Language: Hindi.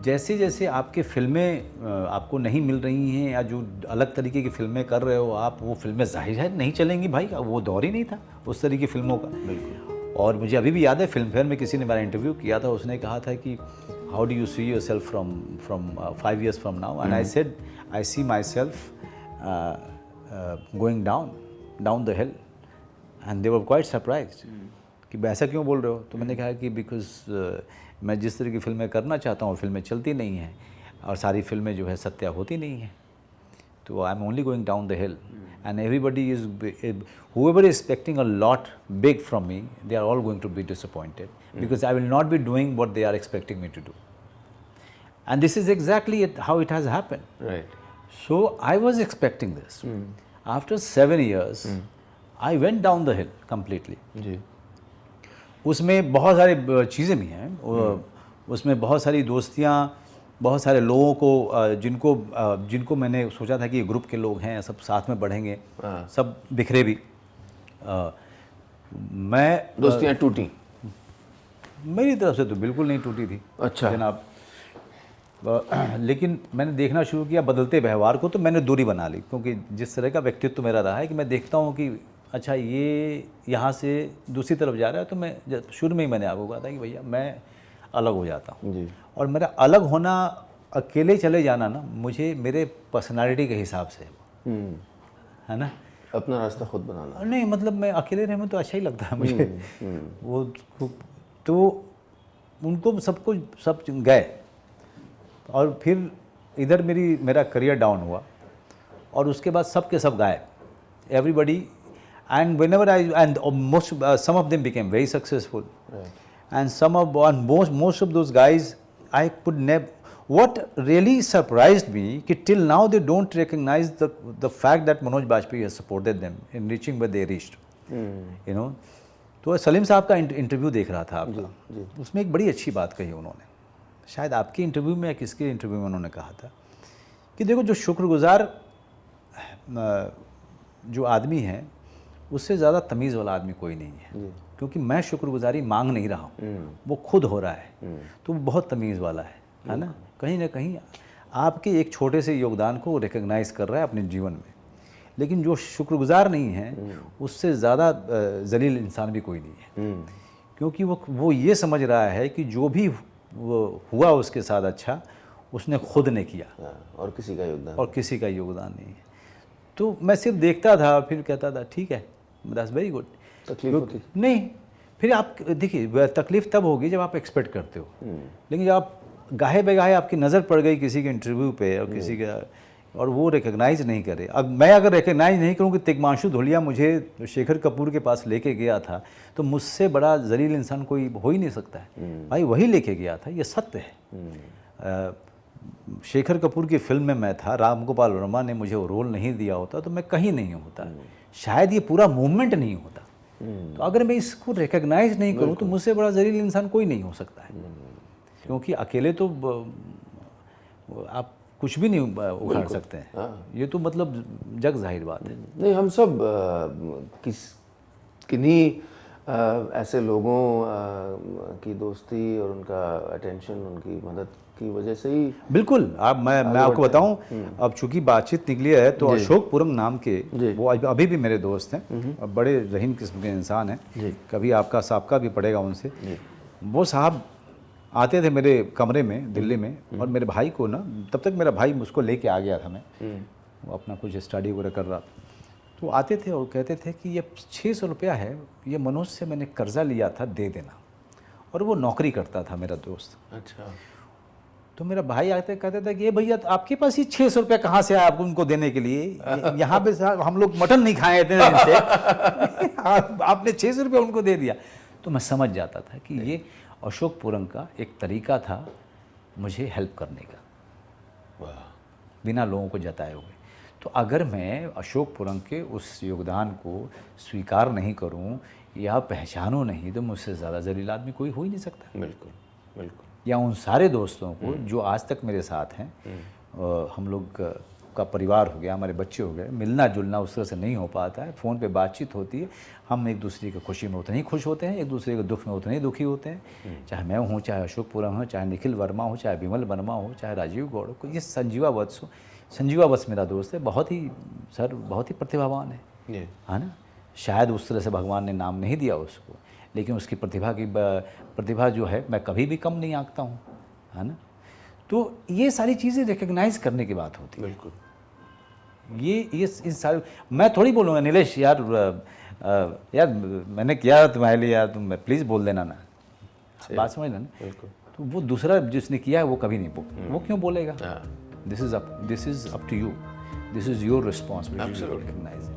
जैसे जैसे आपके फिल्में आपको नहीं मिल रही हैं या जो अलग तरीके की फिल्में कर रहे हो आप, वो फिल्में जाहिर है नहीं चलेंगी भाई, वो दौर ही नहीं था उस तरीके की फिल्मों का। बिल्कुल। और मुझे अभी भी याद है फिल्म फेयर में किसी ने मेरा इंटरव्यू किया था, उसने कहा था कि how do you see yourself from 5 years from now, and I said I see myself going down the hill, and they were quite surprised कि ऐसा क्यों बोल रहे हो। तो मैंने कहा कि बिकॉज मैं जिस तरह की फिल्में करना चाहता हूँ फिल्में चलती नहीं हैं, और सारी फिल्में जो है सत्या होती नहीं हैं, तो I am only going down the hill, and everybody is whoever is expecting a lot big from me, they are all going to be disappointed because I will not be doing what they are expecting me to do. And this is exactly how it has happened. Right. So I was expecting this. After 7 years, I went down the hill completely. जी। उसमें बहुत सारी चीज़ें भी हैं, उसमें बहुत सारी दोस्तियाँ, बहुत सारे लोगों को जिनको मैंने सोचा था कि ये ग्रुप के लोग हैं, सब साथ में बढ़ेंगे, सब बिखरे भी। मैं दोस्तियाँ टूटी? मेरी तरफ से तो बिल्कुल नहीं टूटी थी। अच्छा जनाब, लेकिन मैंने देखना शुरू किया बदलते व्यवहार को, तो मैंने दूरी बना ली, क्योंकि जिस तरह का व्यक्तित्व मेरा रहा है कि मैं देखता हूँ कि अच्छा ये यहाँ से दूसरी तरफ जा रहा है, तो मैं शुरू में ही मैंने आपको कहा था कि भैया मैं अलग हो जाता हूँ जी। और मेरा अलग होना, अकेले चले जाना ना, मुझे मेरे पर्सनालिटी के हिसाब से है ना, अपना रास्ता खुद बनाना। नहीं मतलब मैं अकेले रहने में तो अच्छा ही लगता है मुझे। वो तो उनको सब गए, और फिर इधर मेरा करियर डाउन हुआ, और उसके बाद सब के सब गायब, everybody, and whenever and some of them became very successful, Right. and most of those guys I could never. What really surprised me कि till now they don't recognize the fact that Manoj Bajpayee has supported them in reaching where they reached. You know, तो सलीम साहब का इंटरव्यू देख रहा था आपका, उसमें एक बड़ी अच्छी बात कही उन्होंने, शायद आपके इंटरव्यू में या किसके इंटरव्यू में उन्होंने कहा था कि देखो जो शुक्रगुजार जो आदमी है उससे ज़्यादा तमीज़ वाला आदमी कोई नहीं है, क्योंकि मैं शुक्रगुजारी मांग नहीं रहा हूँ, वो खुद हो रहा है, तो वो बहुत तमीज़ वाला है ना, कहीं ना कहीं आपके एक छोटे से योगदान को रिकग्नाइज़ कर रहा है अपने जीवन में। लेकिन जो शुक्रगुजार नहीं है उससे ज़्यादा जलील इंसान भी कोई नहीं है, क्योंकि वो ये समझ रहा है कि जो भी हुआ उसके साथ अच्छा उसने खुद ने किया, और किसी का योगदान नहीं है। तो मैं सिर्फ देखता था, फिर कहता था ठीक है, दैट्स वेरी गुड। तकलीफ होती नहीं, फिर आप देखिए तकलीफ तब होगी जब आप एक्सपेक्ट करते हो, लेकिन जब आप गाहे बेगाहे आपकी नज़र पड़ गई किसी के इंटरव्यू पे और किसी का, और वो रिकग्नाइज नहीं करे। अब मैं अगर रिकग्नाइज नहीं करूँ कि तिग्मांशु धूलिया मुझे शेखर कपूर के पास लेके गया था, तो मुझसे बड़ा जलील इंसान कोई हो ही नहीं सकता है भाई, वही लेके गया था, ये सत्य है। शेखर कपूर की फिल्म में मैं था, राम गोपाल वर्मा ने मुझे वो रोल नहीं दिया होता तो मैं कहीं नहीं होता, शायद ये पूरा मूवमेंट नहीं होता। तो अगर मैं इसको रिकग्नाइज नहीं करूँ तो मुझसे बड़ा जलील इंसान कोई नहीं हो सकता है, क्योंकि अकेले तो आप कुछ भी नहीं उखाड़ सकते हैं। ये तो मतलब जग जाहिर बात है। नहीं, हम सब किन्हीं ऐसे लोगों की दोस्ती और उनका अटेंशन, उनकी मदद की वजह से ही बिल्कुल। मैं आपको बताऊं, अब चूंकि बातचीत निकली है तो अशोक पुरम नाम के, वो अभी भी मेरे दोस्त हैं, बड़े रहीम किस्म के इंसान हैं, कभी आपका साबका भी पड़ेगा उनसे। वो साहब आते थे मेरे कमरे में दिल्ली में, और मेरे भाई को ना, तब तक मेरा भाई उसको लेके आ गया था, मैं वो अपना कुछ स्टडी वगैरह कर रहा था, तो आते थे और कहते थे कि ये 600 रुपया है, ये मनोज से मैंने कर्जा लिया था, दे देना। और वो नौकरी करता था मेरा दोस्त। अच्छा। तो मेरा भाई आते कहता था कि ये भैया आपके पास ये 600 रुपया कहाँ से आया आपको उनको देने के लिए, यहाँ पे हम लोग मटन नहीं खाए थे आपने 600 रुपया उनको दे दिया। तो मैं समझ जाता था कि ये अशोक पुरम का एक तरीका था मुझे हेल्प करने का, बिना लोगों को जताए हुए। तो अगर मैं अशोक पुरम के उस योगदान को स्वीकार नहीं करूं या पहचानूं नहीं, तो मुझसे ज़्यादा जलील आदमी कोई हो ही नहीं सकता। बिल्कुल बिल्कुल। या उन सारे दोस्तों को जो आज तक मेरे साथ हैं, हम लोग आपका परिवार हो गया, हमारे बच्चे हो गए, मिलना जुलना उस तरह से नहीं हो पाता है। फ़ोन पे बातचीत होती है, हम एक दूसरे की खुशी में उतने ही खुश होते हैं, एक दूसरे के दुख में उतने ही दुखी होते हैं। चाहे मैं हूँ, चाहे अशोक पुरम हो, चाहे निखिल वर्मा हो, चाहे विमल वर्मा हो, चाहे राजीव गौड़ हो, ये संजीवा वत्स हो। संजीवा वत्स मेरा दोस्त है, बहुत ही सर बहुत ही प्रतिभावान है ना। शायद उस तरह से भगवान ने नाम नहीं दिया उसको, लेकिन उसकी प्रतिभा जो है मैं कभी भी कम नहीं आंकता हूँ, है ना। तो ये सारी चीज़ें रिकग्नाइज करने की बात होती है। बिल्कुल। ये इन सारे मैं थोड़ी बोलूँगा नीलेश यार यार मैंने किया तुम्हारे लिए यार, तुम प्लीज़ बोल देना ना, बात समझ लेना। बिल्कुल। तो वो दूसरा जिसने किया है वो कभी नहीं वो क्यों बोलेगा। This is up to you, this is your responsibility to recognise.